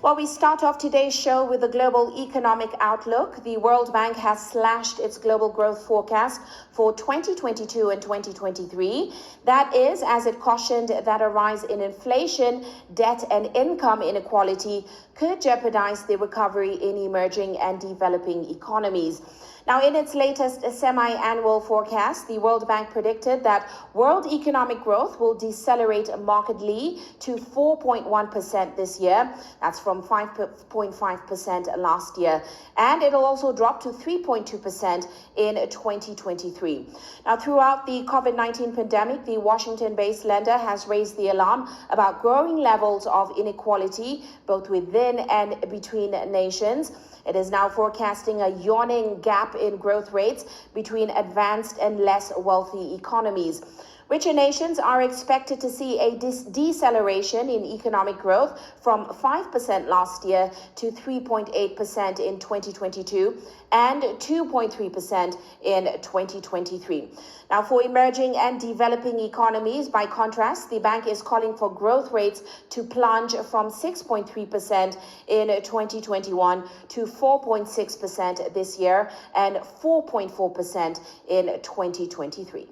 Well, we start off today's show with the global economic outlook. The World Bank has slashed its global growth forecast for 2022 and 2023. That is, as it cautioned that a rise in inflation, debt, and income inequality could jeopardize the recovery in emerging and developing economies. Now, in its latest semi-annual forecast, the World Bank predicted that world economic growth will decelerate markedly to 4.1% this year. That's from 5.5% last year. And it'll also drop to 3.2% in 2023. Now, throughout the COVID-19 pandemic, the Washington-based lender has raised the alarm about growing levels of inequality, both within and between nations. It is now forecasting a yawning gap in growth rates between advanced and less wealthy economies. Richer nations are expected to see a deceleration in economic growth from 5% last year to 3.8% in 2022 and 2.3% in 2023. Now, for emerging and developing economies, by contrast, the bank is calling for growth rates to plunge from 6.3% in 2021 to 4.6% this year and 4.4% in 2023.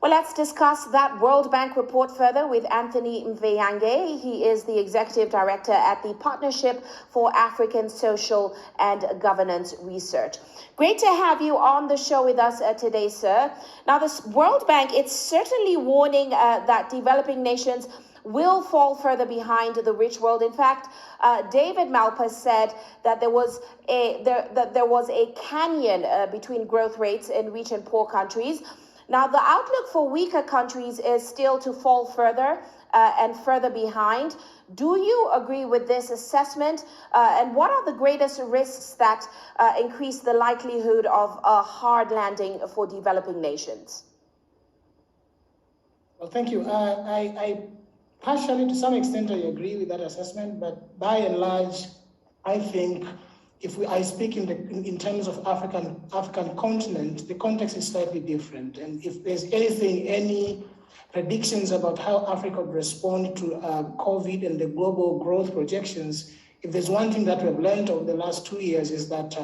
Well, let's discuss that World Bank report further with Anthony Mveyange. He is the Executive Director at the Partnership for African Social and Governance Research. Great to have you on the show with us today, sir. Now, this World Bank, it's certainly warning that developing nations will fall further behind the rich world. In fact, David Malpass said that there was a canyon between growth rates in rich and poor countries. Now, the outlook for weaker countries is still to fall further and further behind. Do you agree with this assessment? And what are the greatest risks that increase the likelihood of a hard landing for developing nations? Well, thank you. I partially, to some extent, I agree with that assessment, but by and large, I think I speak in terms of African continent, the context is slightly different. And if there's any predictions about how Africa would respond to COVID and the global growth projections, if there's one thing that we've learned over the last 2 years is that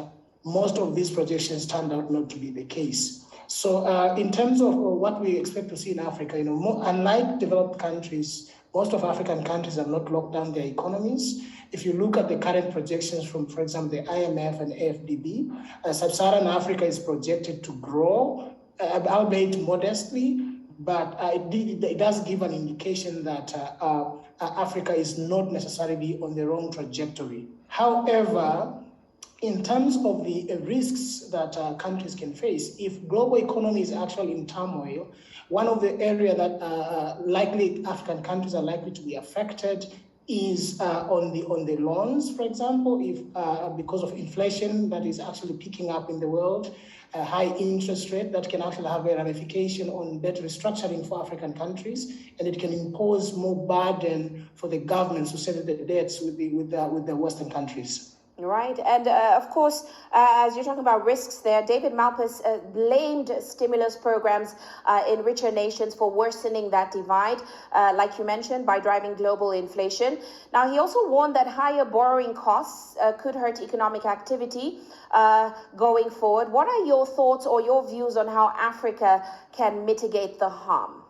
most of these projections turned out not to be the case. So in terms of what we expect to see in Africa, unlike developed countries, most of African countries have not locked down their economies. If you look at the current projections from, for example, the IMF and AFDB, Sub-Saharan Africa is projected to grow, albeit modestly, but it does give an indication that Africa is not necessarily on the wrong trajectory. However, in terms of the risks that countries can face, if global economy is actually in turmoil, one of the areas that likely African countries are likely to be affected is on the loans, for example, if because of inflation that is actually picking up in the world, a high interest rate that can actually have a ramification on debt restructuring for African countries, and it can impose more burden for the governments to settle the debts with the Western countries. Right. And of course, as you're talking about risks there, David Malpass blamed stimulus programs in richer nations for worsening that divide, like you mentioned, by driving global inflation. Now, he also warned that higher borrowing costs could hurt economic activity going forward. What are your thoughts or your views on how Africa can mitigate the harm?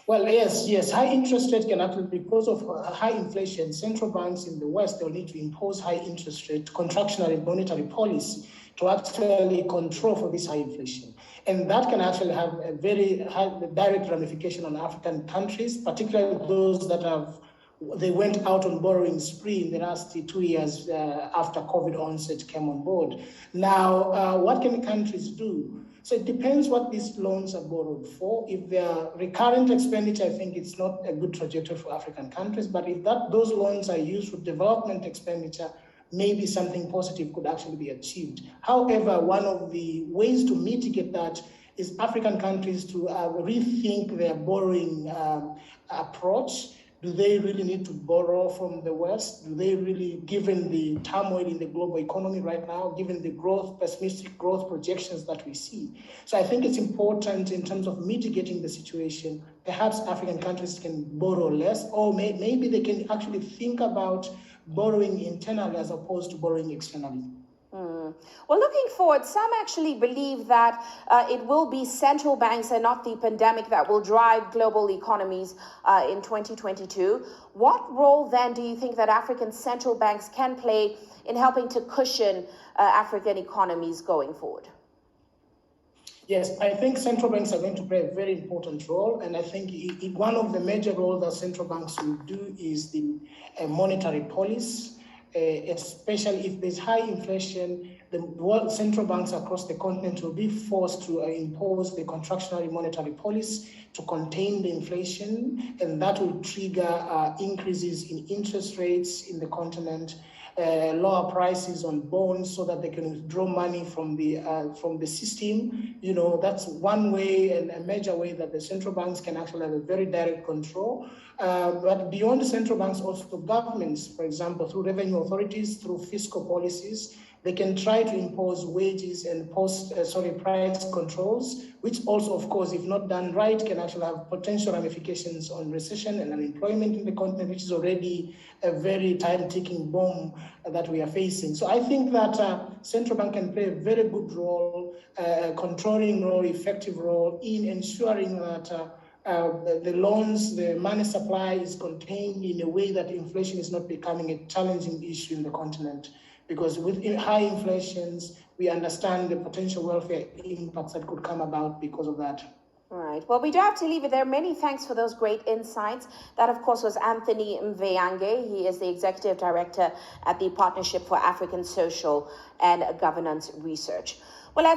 Well, yes. High interest rate can actually, because of high inflation, central banks in the West, they'll need to impose high interest rate, contractionary monetary policy to actually control for this high inflation. And that can actually have a very high direct ramification on African countries, particularly those that they went out on borrowing spree in the last 2 years after COVID onset came on board. Now, what can countries do? So it depends what these loans are borrowed for. If they're recurrent expenditure, I think it's not a good trajectory for African countries. But if those loans are used for development expenditure, maybe something positive could actually be achieved. However, one of the ways to mitigate that is African countries to rethink their borrowing approach. Do they really need to borrow from the West? Do they really, given the turmoil in the global economy right now, given the pessimistic growth projections that we see? So I think it's important in terms of mitigating the situation, perhaps African countries can borrow less, or maybe they can actually think about borrowing internally as opposed to borrowing externally. Well, looking forward, some actually believe that it will be central banks and not the pandemic that will drive global economies in 2022. What role then do you think that African central banks can play in helping to cushion African economies going forward? Yes, I think central banks are going to play a very important role, and I think one of the major roles that central banks will do is the monetary policy. Especially if there's high inflation, the world central banks across the continent will be forced to impose the contractionary monetary policy to contain the inflation, and that will trigger increases in interest rates in the continent, lower prices on bonds so that they can withdraw money from the system. You know, that's one way, and a major way that the central banks can actually have a very direct control. But beyond the central banks, also governments, for example, through revenue authorities, through fiscal policies, they can try to impose wages and price controls, which also, of course, if not done right, can actually have potential ramifications on recession and unemployment in the continent, which is already a very time-ticking bomb that we are facing. So I think that central bank can play a very good role, controlling role, effective role in ensuring that the loans, the money supply is contained in a way that inflation is not becoming a challenging issue in the continent. Because with high inflations, we understand the potential welfare impacts that could come about because of that. All right. Well, we do have to leave it there. Many thanks for those great insights. That, of course, was Anthony Mveyange. He is the Executive Director at the Partnership for African Social and Governance Research. Well, let's